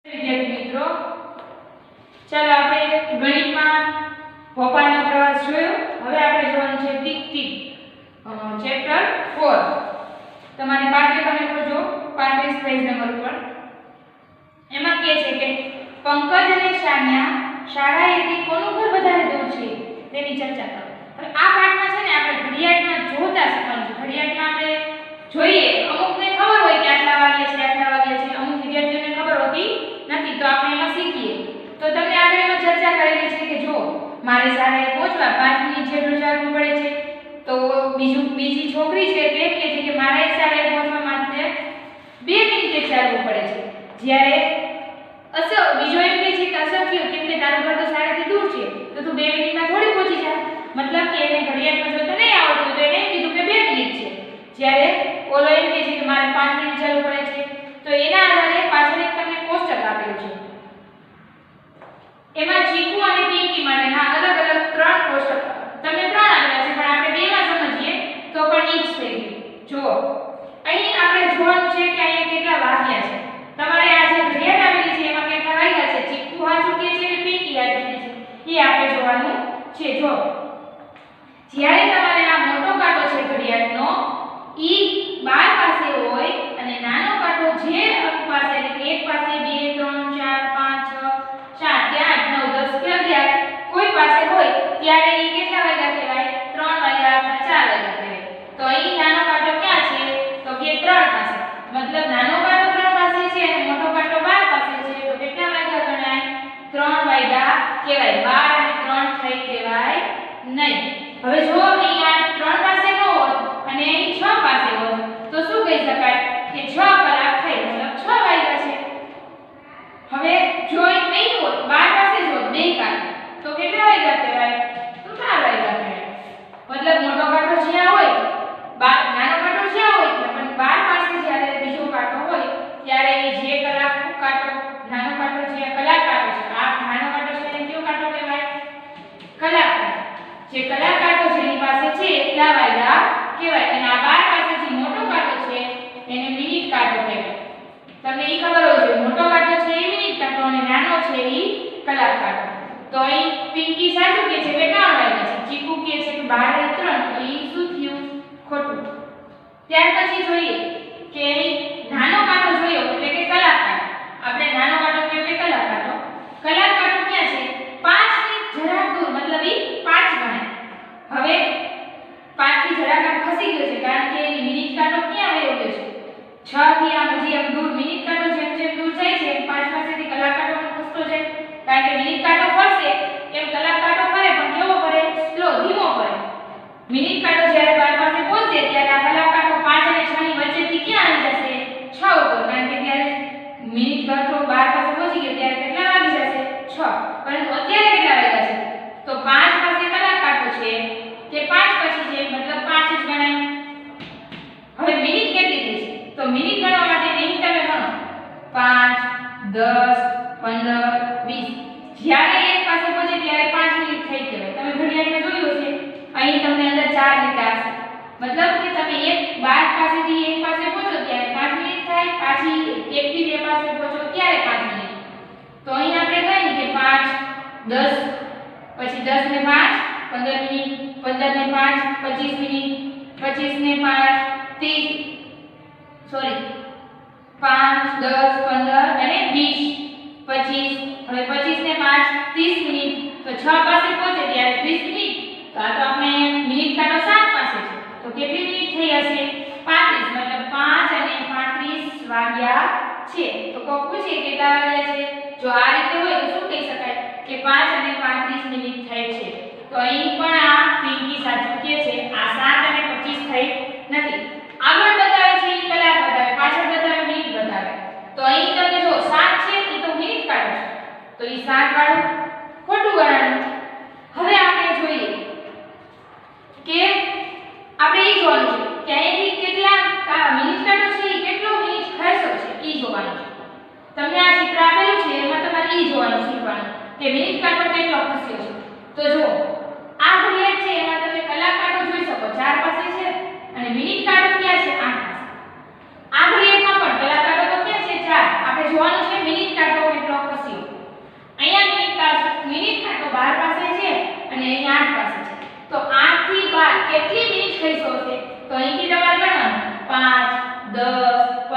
વિદ્યાર્થી મિત્રો, ચાલો આપણે ગણિતમાં ભોપાલનો પ્રવાસ જોયો. હવે આપણે જોવાનું છે ટીક ટીક ચેપ્ટર 4. તમારી પાઠ્ય તમે ખોજો 35 પેજ નંબર પર. એમાં કહે છે કે પંકજ અને સાન્યા શાળાએથી કોનું ઘર વધારે દૂર છે તેની ચર્ચા કરો. હવે આ પાઠમાં છે ને આપણે ઘડિયાળમાં જોતા શીખવાનું છે. ઘડિયાળમાં આપણે જોઈએ, અમુકને ખબર હોય કે આટલા વાગ્યા છે આટલા વાગ્યા છે, અમુક વિદ્યાર્થીઓને ખબર હોતી નથી, તો આપણે એમાં શીખીએ. તો તમને આગળ એમાં ચર્ચા કરેલી છે કે જો મારે શાળાએ પહોંચવા 5 મિનિટ જેટલું ચાલવું પડે છે, તો બીજી છોકરી છે તે કહે છે કે મારે શાળાએ પહોંચવા માટે 2 મિનિટ ચાલવું પડે છે. જ્યારે બીજો એમ કહે છે કે અશક્ય, કેમ કે તારું ઘર તો શાળાથી દૂર છે, તો તું 2 મિનિટમાં થોડી પહોંચી જા. મતલબ કે એને ઘડિયાળમાં જોતા નહીં આવડતું, તો એને એમ કીધું કે 2 મિનિટ છે. જ્યારે ઓલો એમ કહે છે કે મારે 5 મિનિટ ચાલવું પડે છે, તો એના આધારે પાછળ એક તમને કોષ્ટક આપેલું છે. એમાં ચીકુ અને પિંકી માટેના અલગ અલગ 3 કોષ્ટક તમને 3 આપેલા છે, પણ આપણે બેમાં સમજીએ તો પણ ઈ જ થઈ ગયું. જો અહીં આપણે જોવાનું છે કે અહીંયા કેટલા વાગ્યા છે. તમારે આ જે ઘડિયાળ આપેલી છે એમાં કેટલા વાગ્યા છે, ચીકુ હાચું કહે છે કે પિંકી હાચું કહે છે, એ આપણે જોવાનું છે. જો જ્યારે તમારે આ મોટો કાંટો છે ઘડિયાળનો ઈ 12 પાસે હોય અને નાનો કાંટો જે અંક પાસે, એટલે 1 પાસે, 2, 3, 4, 5, 6, 7, 8, 9, 10 કે 11 કોઈ પાસે હોય ત્યારે ઈ કેટલા વાગ્યા કહેવાય? 3 વાગ્યા અથવા 4 વાગ્યા કહેવાય. તો અહીં નાનો કાંટો ક્યાં છે? તો કે 3 પાસે. મતલબ નાનો કાંટો 3 પાસે છે અને મોટો કાંટો 12 પાસે છે, તો કેટલા વાગ્યા ગણાય? 3 વાગ્યા કહેવાય. 12 અને 3 થઈ કહેવાય નહીં. હવે જો અહીં આ 3 પાસે ન હોત અને અહીં 6 પાસે હોત તો શું કહી શકાય કે 6 કલાક થઈ, મતલબ 6 વાગ્યા છે. હવે જો અહીં હોત 12 પાસે જ હોત 2 કાંટો, તો કેટલા વાગ્યા કહેવાય? તો 4 વાગ્યા કહેવાય. મતલબ મોટો કાંટો જ્યાં હોય, નાનો કાંટો જ્યાં હોય, પણ 12 પાસે જ્યારે બીજો કાંટો હોય ત્યારે એ જે કલાક કાંટો, નાનો કાંટો જે કલાક કાંટો છે, આ નાનો કાંટો છે એને કયો કાંટો કહેવાય? કલાક કાંટો. જે કલાક કાંટો જેની પાસે છે એટલા વાગ્યા કહેવાય. અને આ 12 પાસે જે મોટો કાંટો છે એને મિનિટ કાંટો કહેવાય. તમને એ ખબર હોવી જોઈએ, મોટો કાંટો છે એ મિનિટ કાંટો અને નાનો છે એ કલાક કાંટો. તો અહીં પિંકી સાચું કહે છે કે 3 વાગ્યા છે, ચીકુ કહે છે કે 12 અને 3, તો એ શું થયું? ખોટું. ત્યાર પછી જોઈએ કે નાનો કાંટો જોયો એટલે કે કલાક કાંટો. આપણે નાનો કાંટો કયો કે કલાક કાંટો. કલાક કાંટો ક્યાં છે? 5 મિનિટ જરાક દૂર, મતલબ એ 5 ગણાય. હવે 5 થી જરાક આમ ખસી ગયો છે, કારણ કે એની મિનિટ કાંટો ક્યાં વયો ગયો છે? 6 થી આમ હજી આમ દૂર મિનિટ કાંટો જેમ જેમ દૂર જાય છે 5 પાસેથી કલાક કાંટો પણ ખસતો જાય. કારણ કે મિનિટ કાંટો ફરશે એમ કલાક કાંટો ફરે, પણ કેવો ફરે? સ્લો, ધીમો ફરે. મિનિટ કાંટો જ્યારે 12 પાસે પહોંચે ત્યારે આ કલાક કાંટો 5 અને 6 ની વચ્ચેથી ક્યાં આવી જશે? 6 ઉપર. કારણ કે ત્યારે મિનિટ કાંટો 12 પાસે પહોંચી ગયો ત્યારે કેટલા વાગી જશે? 6. પરંતુ અત્યારે કેટલા વાગ્યા છે? તો 5 પાસે કલાક કાંટો છે કે 5 પછી છે, મતલબ 5 જ ગણાય. હવે મિનિટ કેટલી થઈ છે? તો મિનિટ ગણવા માટે અહીં તમે ગણો 5, 10, 15, 20. જ્યારે 1 પાસે પહોંચે ત્યારે 5 મિનિટ થઈ કહેવાય. તમે ઘડિયાળમાં જોયું છે, અહીં તમને અંદર 4 લીટા હશે. મતલબ કે તમે 12 પાસેથી 1 પાસે પહોંચો ત્યારે 5 મિનિટ થાય, પાછી 1 થી 2 પાસે પહોંચો ત્યારે 5 મિનિટ. તો અહીં આપણે કહીએ કે 5, 10, પછી 10 ને 5 15 મિનિટ, 15 ને 5 25 મિનિટ, 25 ને 5 30, સોરી 5, 10, 15 અને 20, 25. હવે 25 ને 5 30 મિનિટ, તો 6 પાસે પહોંચે ત્યારે 30 મિનિટ. તો આ તો આપણે મિનિટ કાંટો 7 પાસે છે, તો કેટલી મિનિટ થઈ હશે? 35. મતલબ 5 અને 35 વાગ્યા છે. તો કોક પૂછે કેટલા વાગ્યા છે? જો આ રીતે હોય તો શું કહી શકાય કે 5 અને 35 મિનિટ થઈ છે. તો અહીં પણ આ પિંકી સાચું કહે છે, આ 7 અને 25 થઈ નથી. આગળ બતાવે છે એ કલાક બતાવે, પાછળ બતાવે મિનિટ બતાવે. તો અહીં તમને જો 7 છે એ તો મિનિટ કાંટો છે, તો એ 7 વાળું ખોટું ગણાયું. હવે આપણે જોઈએ કે આપણે એ જોવાનું છે કે અહીંથી કેટલા મિનિટ કાંટો છે એ કેટલો મિનિટ ખસેલો છે એ જોવાનું છે. તમને આ ચિત્ર આપેલું છે એમાં તમારે એ જોવાનું શીખવાનું કે મિનિટ કાંટો કેટલો ખસ્યો છે. તો જો આ ઘડિયાળ છે એમાં તમે કલાક કાંટો જોઈ શકો 4 પાસે છે અને મિનિટ કાંટો ક્યાં છે? 8 પાસે. આ ઘડિયાળમાં પણ કલાક કાંટો તો ક્યાં છે? 4. આપણે જોવાનું છે મિનિટ કાંટો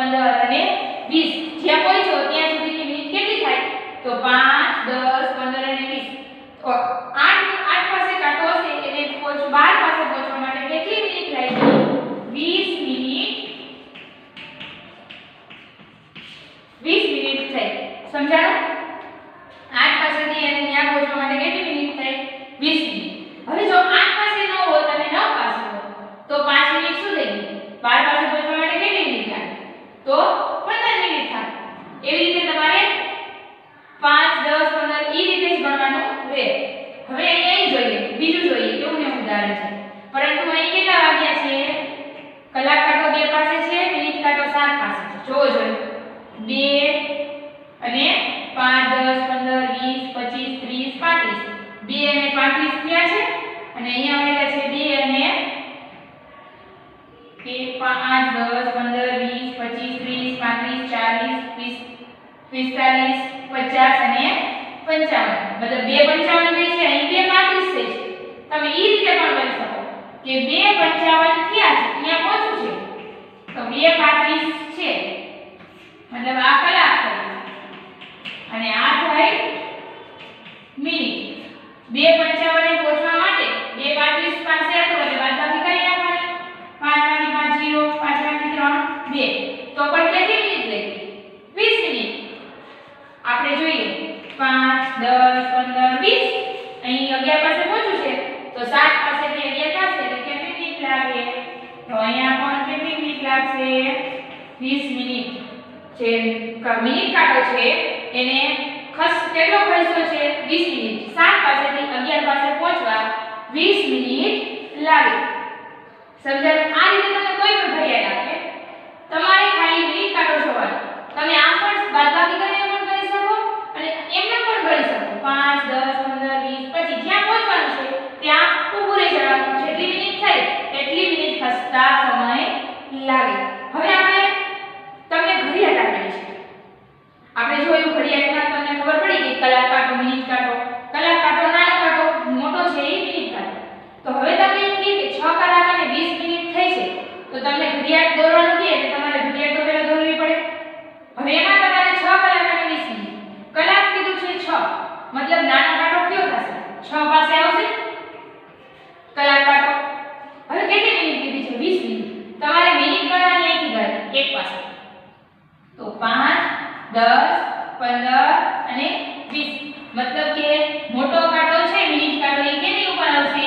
15 અને 20 જ્યાં પહોંચ્યો ત્યાં સુધીની મિનિટ કેટલી થાય તો 5 10 15 અને 20 તો 8 પાસે કાંટો હશે એટલે 12 પાસે પહોંચવા માટે કેટલી મિનિટ લાગી 20 મિનિટ 20 મિનિટ થઈ સમજાણું 8 પાસેથી એને ત્યાં પહોંચવા માટે કેટલી મિનિટ થઈ 20 મિનિટ હવે જો 8 પાસે ન હોય અને 9 પાસે હોય તો 5 મિનિટ શું થઈ ગઈ 12 પાસે પહોંચવા માટે કેટલી મિનિટ લાગે તો 15 મિનિટ થાય એવી રીતે તમારે 5 10 15 ઈ રીતે જ ગણવાનું રહે હવે અહીં જોઈએ બીજું જોઈએ એવું ને ઉદાહરણ છે પરંતુ અહીં કેટલા વાગ્યા છે કલાક કાંટો 2 પાસે છે મિનિટ કાંટો 7 પાસે છે જોવો જોઈએ 2 અને 5 10 15 20 25 30 35 2 અને 35 થયા છે અને અહીંયા આવેલા છે 2 અને 5 10 15 20 25 30 35 40 45 50 અને 55 મતલબ 2 55 થઈ છે અહીં 2 35 થઈ છે તમે ઈ રીતે પણ કરી શકો કે 2 55 થયા છે અહીંયા પહોંચ્યું છે તો 2 35 છે મતલબ આ કલાક થઈ અને આ થાય મિનિટ 2 55 ને પહોંચવા માટે 2 35 પાસે હતું એટલે બાદબાકી કરી નાખવાની 5 માંથી 5 0 5 માંથી 3 2 તો પણ કેટલી મિનિટ લાગી 20 મિનિટ આપણે જોઈએ 5 10 15 20 અહીં 11 પાસે પહોંચ્યું છે તો 7 પાસેથી 11 પાસે એટલે કેટલી મિનિટ લાગે તો અહીંયા પણ કેટલી મિનિટ લાગશે 20 મિનિટ જે મિનિટ કાંટો છે એને કેટલો ખર્ચો છે 20 મિનિટ 7 પાસેથી 11 પાસે પહોંચવા 20 મિનિટ લાગે સમજાયું આ રીતે તમે કોઈ પણ ઘડિયાળ આપે તમારે ખાલી મિનિટ કાંટો જોવાનો તમે આમ પણ બાદબાકી કરીને પણ કરી શકો અને એમને પણ કરી શકો 5 10 15 20 પછી જ્યાં પહોંચવાનું છે ત્યાં ઊભું રહી જવાનું જેટલી મિનિટ થાય એટલી મિનિટ ખસતા સમય લાગે હવે આપણે તમને ઘડિયાળ આપેલી છે આપણે જોયું ઘડિયાળમાં તમને ખબર પડી કે કલાક કાંટો મિનિટ કાંટો કલાક કાંટો નાનો કાંટો મોટો છે એ મિનિટ કાંટો તો હવે તમને એમ કહે કે 6 કલાક અને 20 મિનિટ થઈ છે તો તમને ઘડિયાળ દોરવાનું કહે એટલે તમારે ઘડિયાળ તો પહેલા દોરવી પડે હવે એમાં તમારે 6 કલાક અને 20 મિનિટ કલાક કીધું છે 6 મતલબ નાનો કાંટો કયો થશે 6 પાસે આવશે કલાક કાંટો હવે કેટલી મિનિટ કીધી છે 20 મિનિટ તમારે મિનિટ ગણવાની અહીંથી ગણ એક પાસે તો 5 10 15 અને 20 મતલબ કે મોટો કાંટો છે મિનિટ કાંટો એ કેની ઉપર આવશે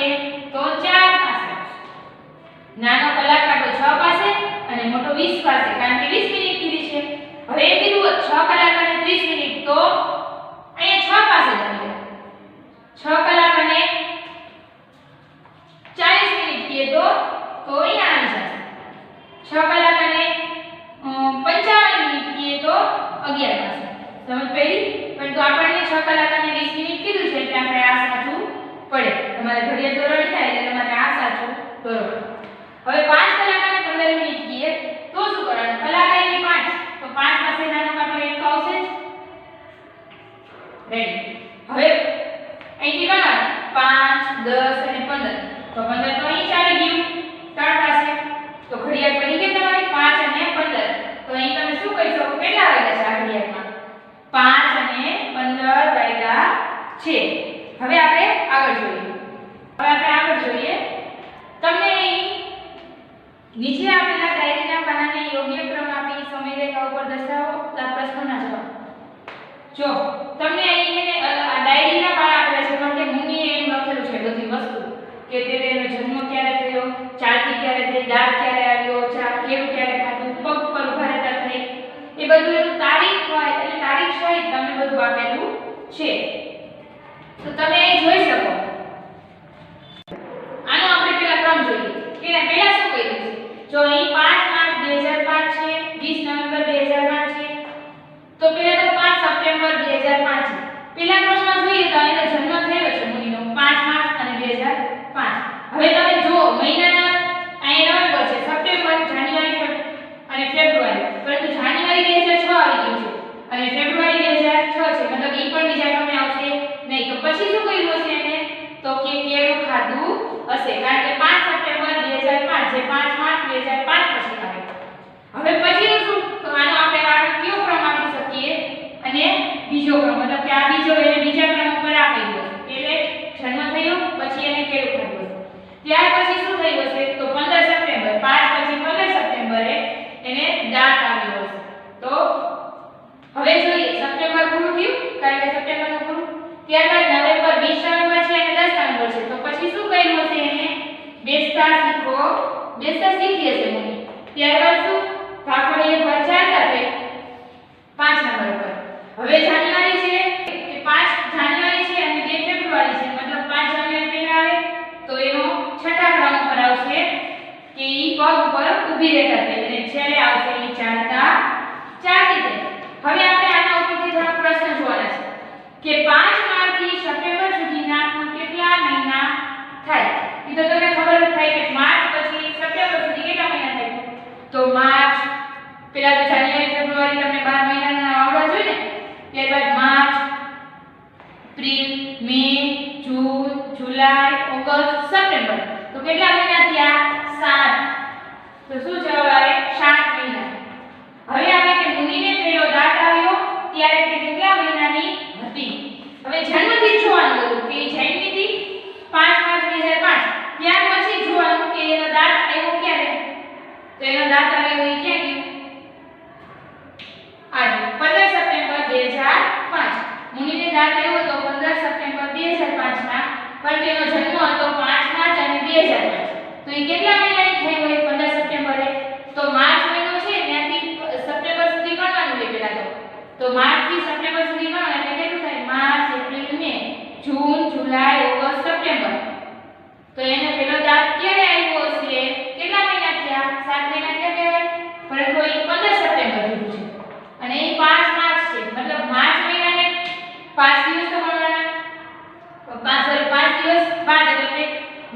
તો 4 પાસે આવશે નાનો કલાક કાંટો 6 પાસે અને મોટો 20 પાસે કારણ કે 20 મિનિટ કીધી છે હવે એ કીધું 6 કલાક અને 30 મિનિટ તો અહીંયા 6 પાસે જ આવી જાય 6 કલાક અને 40 મિનિટ કીએ તો અહીંયા આવી જશે 6 કલાક અને 55 મિનિટ કીએ તો 11 પાસે સમજ પડી પરંતુ આપણને 6 કલાક અને 20 મિનિટ કીધું છે એટલે આપણે આ સાચું પડે તમારે ઘડિયાળ દોરવાની થાય એટલે તમારે આ સાચું દોરો હવે 5 કલાક અને 15 મિનિટ કીએ તો શું કરવાનું કલાક આવી 5 તો 5 પાસે નાનો કાંટો એક તો આવશે જ રેડી હવે અહીંથી ગણવાનું 5 10 અને 15 તો 15 તો અહીં ચાલી ગયું 3 પાસે તો ઘડિયાળ બની ગઈ તમારી 5 અને 15 તો અહીં તમે શું કહી શકો કેટલા વાગ્યા છે આ ઘડિયાળમાં 5 અને 15 વાગ્યા છે હવે આપણે આગળ જોઈએ તમને અહીં નીચે આપેલા ડાયરીના પાનાને યોગ્ય ક્રમ આપી સમયરેખા ઉપર દર્શાવો પ્રશ્નોના જવાબ જો તમને અહીં આ ડાયરીના પાના આપેલા છે કારણ કે મુનિએ એમ લખેલું છે બધી વસ્તુ કે તેનો જન્મ ક્યારે થયો ચાલતી ક્યારે થઈ દાંત ક્યારે આવ્યો કેવું ક્યારે ખાધું પગ પર ઉભા રહેતા થઈ એ બધું એનું તારીખ હોય એટલે તારીખ સહિત તમને બધું આપેલું છે તો તમે અહીં જોઈ શકો આનો આપણે પહેલા ક્રમ જોઈએ કે પહેલા શું કર્યું છે જો અહીં 5 માર્ચ 2005 છે 20 નવેમ્બર 2005 છે તો પહેલા તો 5 સપ્ટેમ્બર 2005 છે પહેલા ક્રમમાં જોઈએ તો એનો જન્મ થયો છે મુનિનો 5 માર્ચ અને 2005 હવે તમે જો મહિનાના અહીં નવેમ્બર છે સપ્ટેમ્બર જાન્યુઆરી અને ફેબ્રુઆરી પરંતુ જાન્યુઆરી 2006 આવી ગયું છે અને ફેબ્રુઆરી 2006 છે મતલબ ઈ પણ બીજા ક્રમે આવશે નહીં તો પછી શું કર્યું હશે એને તો કે કેળું ખાધું હશે કારણ કે 5 સપ્ટેમ્બર 2005 જે 5 માર્ચ 2005 પછી આવે હવે પછીનું શું જો બેસતા શીખીએ છે મુનિ ત્યારબાદ શું ભાગોળીએ પર ચાલતા છે 5 નંબર પર હવે જાન્યુઆરી છે કે 5 જાન્યુઆરી છે અને 2 ફેબ્રુઆરી છે મતલબ 5 જાન્યુઆરી પહેલા આવે તો એનો છઠ્ઠા ક્રમ પર આવશે કે ઈ પગ પર ઊભી રહેતા છે અને છેલ્લે આવશે ઈ ચાલતી છે હવે આપણે આના ઉપરથી થોડા પ્રશ્ન જોવાના છે કે 5 માર્ચથી સપ્ટેમ્બર સુધીના કુલ કેટલા મહિના થાય ઈ તો તમને ખબર જ થાય કે માર્ચ પછી સપ્ટેમ્બર સુધી કેટલા મહિના થાય તો માર્ચ પહેલા તો જાન્યુઆરી ફેબ્રુઆરી તમને 12 મહિનાના આવડવા જોઈએ ને ત્યારબાદ માર્ચ એપ્રિલ મે જૂન જુલાઈ ઓગસ્ટ સપ્ટેમ્બર તો કેટલા મહિના થયા 7 તો શું જવાબ આવે 7 મહિના હવે આપણે કે મુનિને પહેલો દાંત આવ્યો ત્યારે તે કેટલા મહિનાની હતી હવે જન્મથી જોવાનું હતું કે જન્મી હતી 5 માર્ચ 2005 ત્યાર પછી જોવાનું કે એનો દાંત આવ્યો ક્યારે તો એનો દાંત આવ્યો એ ક્યાં ગયો આજે 15 સપ્ટેમ્બર 2005 મુનિને દાંત આવ્યો તો 15 સપ્ટેમ્બર 2005 ના પણ તેનો જન્મ હતો 5 માર્ચ અને 2005 તો એ કેટલા મહિનાની થઈ હોય 15 સપ્ટેમ્બરે તો માર્ચ મહિનો છે ત્યાંથી સપ્ટેમ્બર સુધી ગણવાનું છે પહેલા તો માર્ચ થી સપ્ટેમ્બર સુધી ગણો એટલે કેટલું થાય માર્ચ એપ્રિલ મે જૂન જુલાઈ ઓગસ્ટ સપ્ટેમ્બર તો એને પહેલો દાંત ક્યારે આવ્યો હશે કેટલા મહિના થયા 7 મહિના થયા કહેવાય પરંતુ એ 15 સપ્ટેમ્બર થયું છે અને એ 5 માર્ચ છે મતલબ માર્ચ મહિનાને 5 દિવસ તો ગણવાના 5 દિવસ બાદ એટલે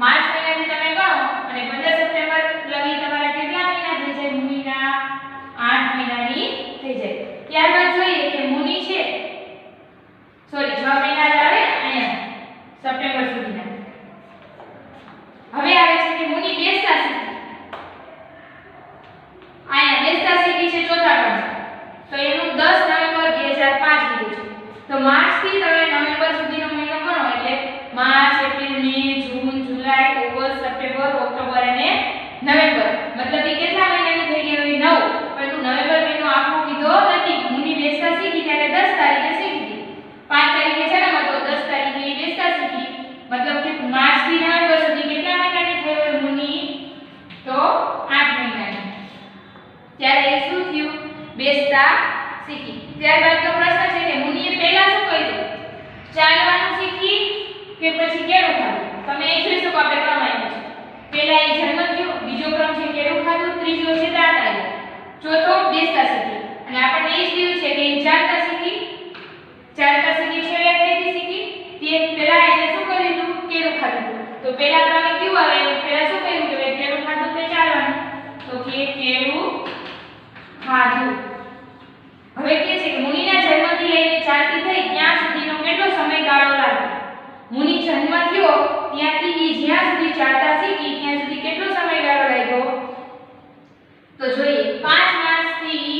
માર્ચ મહિનાથી તમે ગણો અને 15 સપ્ટેમ્બર લગી તમારા કેટલા મહિના થઈ જાય મુનિના 8 મહિનાની થઈ જાય ત્યારબાદ જોઈએ કે મુનિ છે સોરી 6 મહિના જ આવે અહીંયા સપ્ટેમ્બર સુધીના હવે આવે છે કે મુનિ બેસતા શીખી અહીંયા બેસતા શીખી છે ચોથા ક્રમ તો એનું 10 નવેમ્બર 2005 લીધું છે તો માર્ચ થી તમે નવેમ્બર સુધીનો મહિનો ગણો એટલે માર્ચ એપ્રિલ મે જૂન જુલાઈ ઓગસ્ટ સપ્ટેમ્બર ઓક્ટોબર અને નવેમ્બર મતલબ એ કેટલા મહિનાની થઈ ગઈ હોય 9 પરંતુ નવેમ્બર મહિનો આખો કીધો નથી મુનિ બેસતા શીખી ત્યારે 10 તારીખે શીખી હતી 5 તારીખે જન્મ હતો 10 તારીખે એ બેસતા શીખી મતલબ કે માર્ચ થી નવેમ્બર સુધી કેટલા મહિનાની થઈ હોય મુનિ તો 8 મહિનાની ત્યારે એ શું થયું બેસતા શીખી ત્યારબાદનો પ્રશ્ન છે કે મુનિએ પહેલા શું કર્યું ચાલવાનું શીખી કે પછી કેળું ખાધું તમે એ જોઈ શકો આપણે ક્રમ આપ્યો છે પહેલા એ જન્મ થયો બીજો ક્રમ છે કેળું ખાધું ત્રીજો છે દાંત આવ્યો ચોથો બેસતા શીખી અને આપણે એ જ લીધું છે કે એ ચાલતા શીખી છેલ્લે કઈથી શીખી તે પહેલા એટલે શું કરી દીધું કેળું ખાધું તો પહેલા ક્રમે કેવું આવે પહેલા શું કર્યું કે ભાઈ કેળું ખાધું તે ચાલવાનું તો કે કેળું ખાધું હવે કે છે કે મુનિના જન્મથી લઈને ચાલતી થઈ ત્યાં સુધીનો કેટલો સમયગાળો લાગ્યો મુનિ જન્મ થયો ત્યાંથી એ જ્યાં સુધી ચાલતા શીખી ત્યાં સુધી કેટલો સમયગાળો લાગ્યો તો જોઈએ 5 માર્ચ થી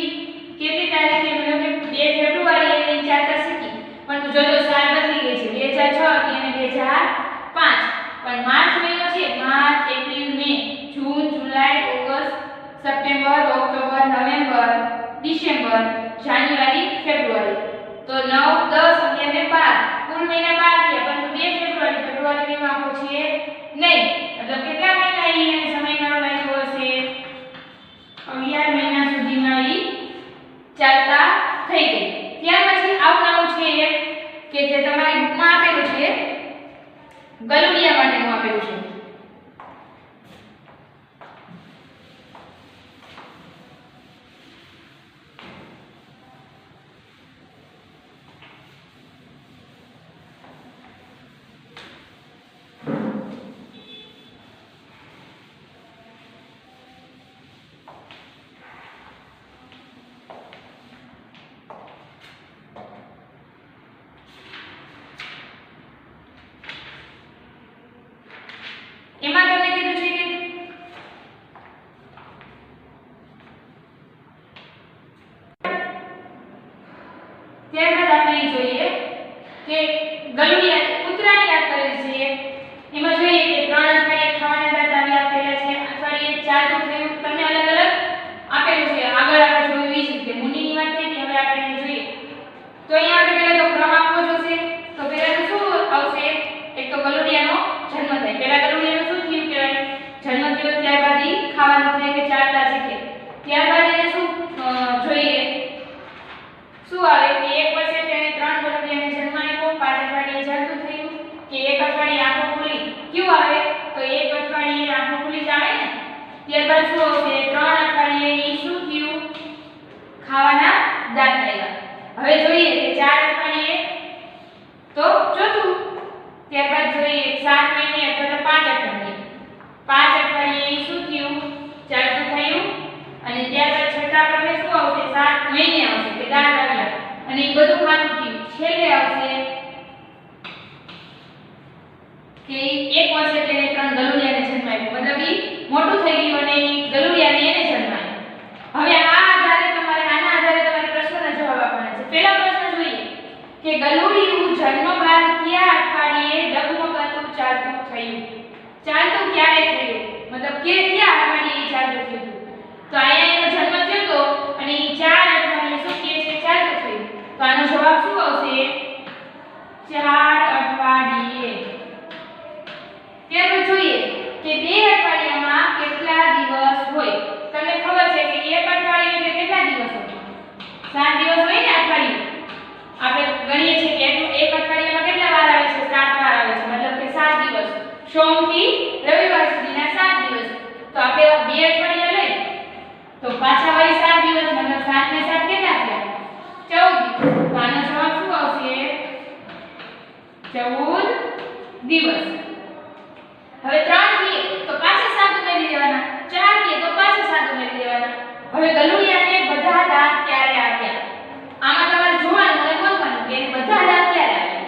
કેટલી તારીખે મતલબ કે 2 ફેબ્રુઆરી એ ચાલતા શીખી પણ જો સાલ બદલી ગઈ છે 2006 થી અને 2005 પણ માર્ચ મહિનો છે માર્ચ એપ્રિલ મે જૂન જુલાઈ ઓગસ્ટ સપ્ટેમ્બર ઓક્ટોબર નવેમ્બર ડિસેમ્બર જાન્યુઆરી ફેબ્રુઆરી તો 9 10 11 12 કુલ મહિના 12 થયા પરંતુ 2 ફેબ્રુઆરી મહિનો આખો છે નહીં મતલબ કેટલા મહિના એને સમયગાળો લાગ્યો હશે 11 મહિના સુધીમાં ઈ ચાલતા થઈ ગઈ ત્યાર પછી આવનારું છે કે જે તમારી બુકમાં આપેલું છે ગલુડિયા માટેનું આપેલું છે ખાવાના દાંત આવ્યા. હવે જોઈએ કે 4 અઠવાડિયે તો ચોથું, ત્યારબાદ જોઈએ 7 મહિને અથવા તો 5 અઠવાડિયે. 5 અઠવાડિયે શું થયું? ચાલતું થયું. અને ત્યારબાદ છઠ્ઠા ક્રમે શું આવશે? 7 મહિને આવશે કે દાંત આવ્યા અને એ બધું ખાતું થયું. છેલ્લે આવશે કે 1 વર્ષે તેને 3 ગલુડિયાને જન્મ આપ્યો. મતલબ ઈ મોટું થઈ ગયું અને ઈ ગલુડિયાને એને જન્મ આપ્યો. હવે આના આધારે તમારે પ્રશ્નના જવાબ આપવાના છે. પહેલો પ્રશ્ન જોઈએ કે ગલુડિયું જન્મ બાદ કયા અઠવાડિયે ડગમગાતું ચાલતું થયું? ચાલતું ક્યારે થયું? મતલબ કે કયા અઠવાડિયે ચાલતું થયું? તો અહીંયા એનો જન્મ થયો તો અને ઈ 4 અઠવાડિયે શું કહે છે? ચાલતું થયું. તો આનો જવાબ શું આવશે? 4 અઠવાડિયે. ત્યારબાદ જોઈએ કે 2 અઠવાડિયામાં કેટલા દિવસ હોય? તમને ખબર છે કે 1 અઠવાડિયું એટલે કેટલા દિવસ હોય? 7 દિવસ હોય ને અઠવાડિયું. આપણે ગણીએ છીએ કે એક અઠવાડિયામાં કેટલા વાર આવે છે? 7 વાર આવે છે. મતલબ કે 7 દિવસ. સોમથી રવિવાર સુધીના 7 દિવસ. તો આપણે 2 અઠવાડિયા લઈ તો પાછા વળી 7 દિવસ, મતલબ 7 ને 7 કેટલા થયા? 14 દિવસ. તો આનો જવાબ શું આવશે? 14 દિવસ. હવે 3 કીએ તો પાછા 7 ઉમેરી દેવાના. 4 કીએ તો પાછા 7 ઉમેરી દેવાના. હવે ગલુડિયાને બધા દાંત ક્યારે આવ્યા? આમાં તમારે જોવાનું અને ગોતવાનું કે બધા દાંત ક્યારે આવ્યા.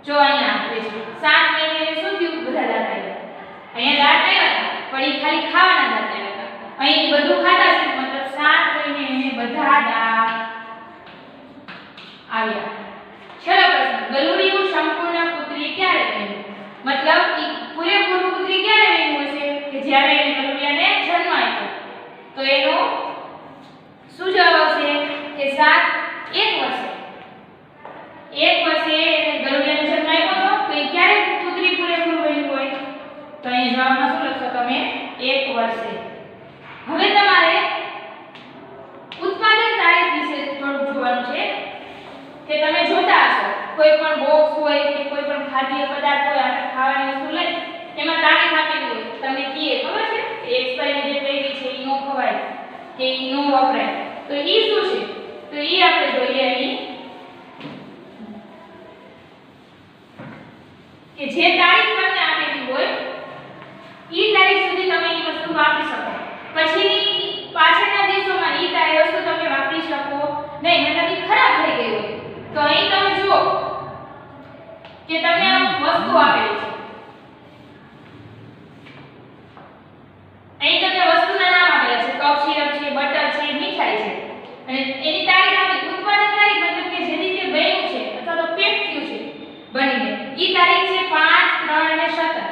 જો અહીંયા આપે છે 7 મહિને શું થયું? બધા દાંત આવ્યા. અહીંયા દાંત આવ્યા હતા પણ ઈ ખાલી ખાવાના દાંત આવ્યા હતા. અહીં બધું ખાતા છે મતલબ 7 મહિને એને બધા દાંત આવ્યા. છેલ્લો પ્રશ્ન, ગલુડિયું સંપૂર્ણ પુત્રી ક્યારે બન્યું? મતલબ ઈ પૂરેપૂરું પુત્રી ક્યારે બન્યું હશે? કે જ્યારે એને ગલુડિયાને જન્મ આપ્યો. તો એનો શું જવાબ આવશે? કે 1 વર્ષે. 1 વર્ષે એને ગલુડિયાને જન્મ આપ્યો તો એ ક્યારે પુત્રી પૂરેપૂરું બન્યું હોય? તો અહીં જવાબમાં શું લખશો તમે? 1 વર્ષે. હવે તમારે ઉત્પાદન તારીખ વિશે થોડું જોવાનું છે કે તમે જોતા હશો કોઈ પણ બોક્સ હોય કે કોઈ પણ ખાદ્ય પદાર્થ હોય, આપણે ખાવાની વસ્તુ લઈ એમાં તારીખ આપેલી હોય. તમને કીએ ખબર છે કે એક્સપાયરી ડેટ કઈ છે, ઈ નો ખવાય કે ઈ નો વપરાય. તો ઈ શું છે? તો ઈ આપણે જોઈએ અહીં કે જે તારીખ તમને આપેલી હોય ઈ તારીખ સુધી તમે ઈ વસ્તુ વાપરી શકો. પછીની પાછળના દિવસોમાં ઈ વસ્તુ તમે વાપરી શકો નહીં. મતલબ ઈ ખરાબ થઈ ગઈ હોય તો અહીં તમે જુઓ કે તમને વસ્તુ આપેલી છે. અહીં તમને વસ્તુના નામ આપેલા છે. કપ સિરપ છે, બટર છે, મીઠાઈ છે અને એની તારીખ આપી. ઉત્પાદન તારીખ મતલબ કે જે રીતે બન્યું છે અથવા તો પેક થયું છે બનીને ઈ તારીખ છે 5, 3 અને 17.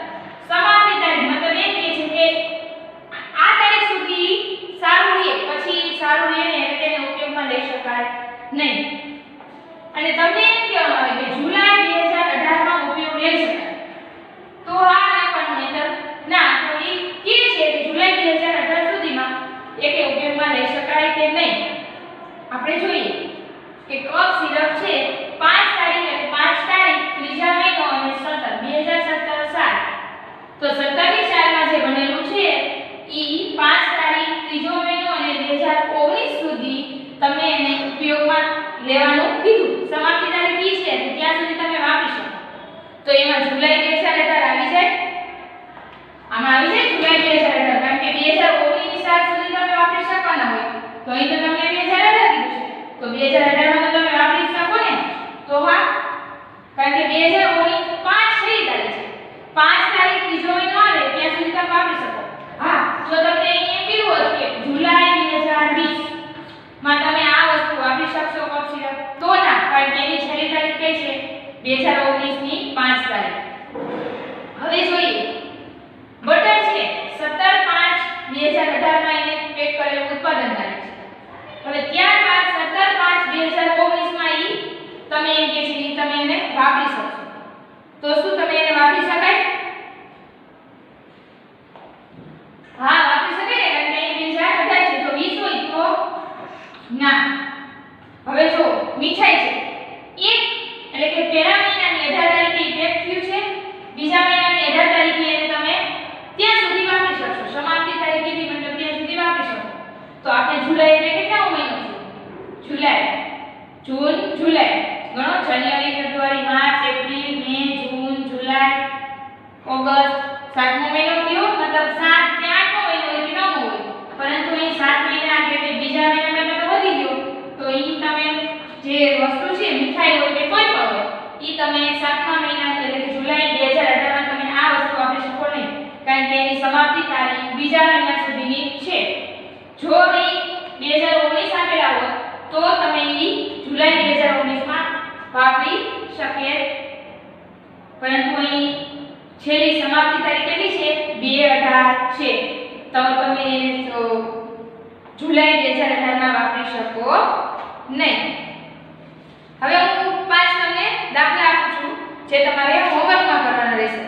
સમાપ્તિ તારીખ મતલબ એમ કે છે કે આ તારીખ સુધી સારું રહે, પછી સારું રહે ને એટલે તેને ઉપયોગમાં લઈ શકાય નહીં. અને તમને એમ કહેવામાં આવે કે જુલાઈ 2018 માં ઉપયોગ લઈ શકાય. તો આ લખવાનું નહીતર ના. તો ઈ કે છે કે જુલાઈ 2018 સુધીમાં એકે ઉપયોગમાં લઈ શકાય કે નહીં. આપણે જોઈએ કે કપ સિરપ છે 5 તારીખ એટલે 5 તારીખ ત્રીજા મહિનો અને 17 2017 સાલ. તો 17મી સાલમાં જે બનેલું છે ઈ 5 તારીખ ત્રીજો મહિનો અને 2019 સુધી તમે એને ઉપયોગમાં લેવાનું કીધું. સમાપ્તિ તારીખ ઈ છે તો ત્યાં સુધી તમે વાપરી શકો. તો એમાં જુલાઈ 2018 આવી જાય. આમાં આવી જાય જુલાઈ 2018 કારણ કે 2019 સાલ સુધી તમે વાપરી શકવાના હોય. તો અહીં તો તમને 2018 કીધું છે તો 2018 માં તો તમે વાપરી શકો ને. તો હા, કારણ કે 2019 5 છેલ્લી તારીખ છે. 5 તારીખ ત્રીજો મહિનો આવે ત્યાં સુધી તમે વાપરી શકો. હા, જો તમને અહીંયા કીધું હોત કે જુલાઈ 2020 માં તમે આ વસ્તુ વાપરી શકશો કપ સિરપ, તો ના, કારણ કે એની છેલ્લી તારીખ કઈ છે? 2019 ની 5 તારીખ. હવે જોઈએ બટર છે 17/5/2018 માં એને પેક કરેલું ઉત્પાદન તારીખ છે. હવે ત્યારબાદ 17/5/2019 માં ઈ તમે એમ કે છે ઈ તમે એને વાપરી શકશો. તો શું તમે એને વાપરી શકાય? હા, વાપરી શકાય ને, કારણ કે 2018 છે તો 20 હોય તો ના. હવે જો મીઠાઈ છે એક એટલે કે પહેલા મહિનાની 18 તારીખે પેક થયું છે, બીજા મહિનાની 18 તારીખે એને તમે ત્યાં સુધી વાપરી શકશો. સમાપ્તિ તારીખેથી મતલબ ત્યાં સુધી વાપરી શકો. તો આપણે જુલાઈ એટલે કેટલામો મહિનો છે? જૂન જુલાઈ ગણો જાન્યુઆરી ફેબ્રુઆરી માર્ચ એપ્રિલ મે જૂન જુલાઈ ઓગસ્ટ સાતમો મહિનો થયો મતલબ 7 કે 8મો મહિનો હોય કે 9મો હોય પરંતુ અહીં 7 મહિના એટલે બીજા મહિના કરતા તો વધી ગયો તો અહીં તમે જે વસ્તુ છે મીઠાઈ હોય કે કોઈ પણ હોય ઈ તમે 7મા મહિના એટલે કે જુલાઈ 2018 માં તમે આ વસ્તુ આપી શકો નહીં કારણ કે એની સમાપ્તિ તારીખ બીજા મહિના સુધીની છે જો અહીં 2019 આપેલા હોત તો તમે ઈ જુલાઈ 2019 માં વાપરી શકે પરંતુ અહીં છેલ્લી સમાપ્તિ તારીખ કેટલી છે 2018 છે તો તમે એને જુલાઈ 2018 માં વાપરી શકો નહીં હવે હું 5 તમને દાખલા આપું છું જે તમારે હોમવર્કમાં કરવાના રહેશે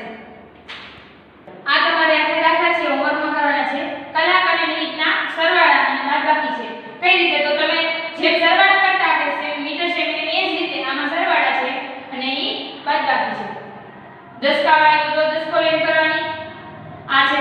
આ તમારે આટલા દાખલા છે હોમવર્કમાં કરવાના છે કલાક અને મિનિટના સરવાળા અને બાદબાકી છે કઈ રીતે તો તમે જે સરવાળા કરતા હશે મીટર સેકન્ડ એ જ રીતે આમાં સરવાળા છે અને અહીં બાદબાકી છે દસકા વાળી તો દસકો લઈને કરવાની આ છે